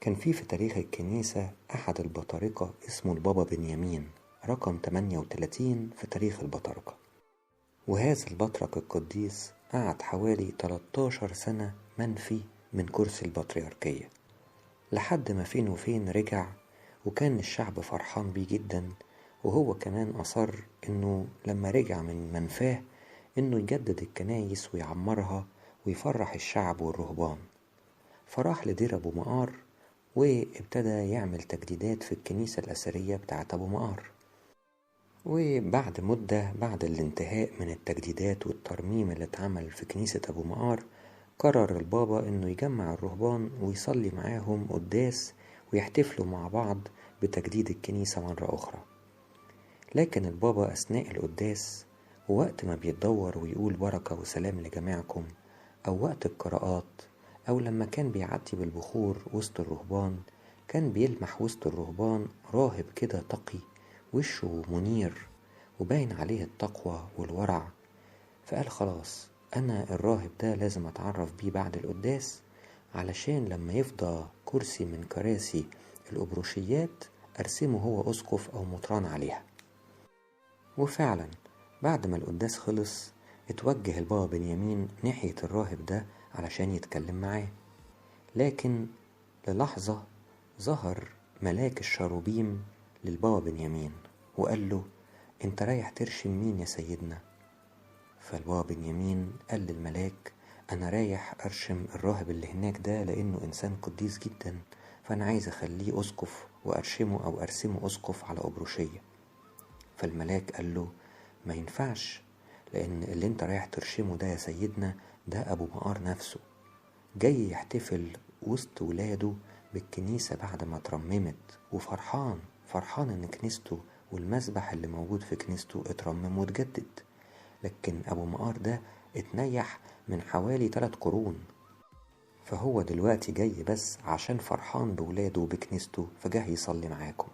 كان في تاريخ الكنيسة أحد البطاركة اسمه البابا بنيامين رقم 38 في تاريخ البطاركة. وهذا البطرك القديس قعد حوالي 13 سنة منفي من كرسي البطريركية، لحد ما فين وفين رجع، وكان الشعب فرحان بيه جدا. وهو كمان أصر إنه لما رجع من منفاه إنه يجدد الكنايس ويعمرها ويفرح الشعب والرهبان. فراح لدير أبو مقار وابتدى يعمل تجديدات في الكنيسة الأثرية بتاعت أبو مقار. وبعد مدة بعد الانتهاء من التجديدات والترميم اللي اتعمل في كنيسة أبو مقار، قرر البابا إنه يجمع الرهبان ويصلي معاهم قداس ويحتفلوا مع بعض بتجديد الكنيسة مرة أخرى. لكن البابا أثناء القداس ووقت ما بيتدور ويقول بركة وسلام لجميعكم، أو وقت القراءات، أو لما كان بيعدي بالبخور وسط الرهبان، كان بيلمح وسط الرهبان راهب كده تقي، وشه منير وباين عليه التقوى والورع. فقال خلاص، أنا الراهب ده لازم أتعرف بيه بعد القداس، علشان لما يفضى كرسي من كراسي الأبروشيات أرسمه هو أسقف أو مطران عليها. وفعلا بعد ما القداس خلص اتوجه البابا بنيامين ناحية الراهب ده علشان يتكلم معاه، لكن للحظة ظهر ملاك الشاروبيم للبابا بنيامين وقال له: انت رايح ترشم مين يا سيدنا؟ فالبابا بنيامين قال للملاك: انا رايح ارشم الراهب اللي هناك ده لانه انسان قديس جدا، فانا عايز اخليه اسقف وارشمه او ارسمه اسقف على ابروشية. فالملاك قال له: ما ينفعش، لان اللي انت رايح ترشمه ده يا سيدنا ده ابو مقار نفسه، جاي يحتفل وسط ولاده بالكنيسة بعد ما اترممت، وفرحان ان كنيسته والمسبح اللي موجود في كنيسته اترمم واتجدد. لكن ابو مقار ده اتنيح من حوالي 3 قرون، فهو دلوقتي جاي بس عشان فرحان بولاده وبكنيسته، فجاه يصلي معاكم.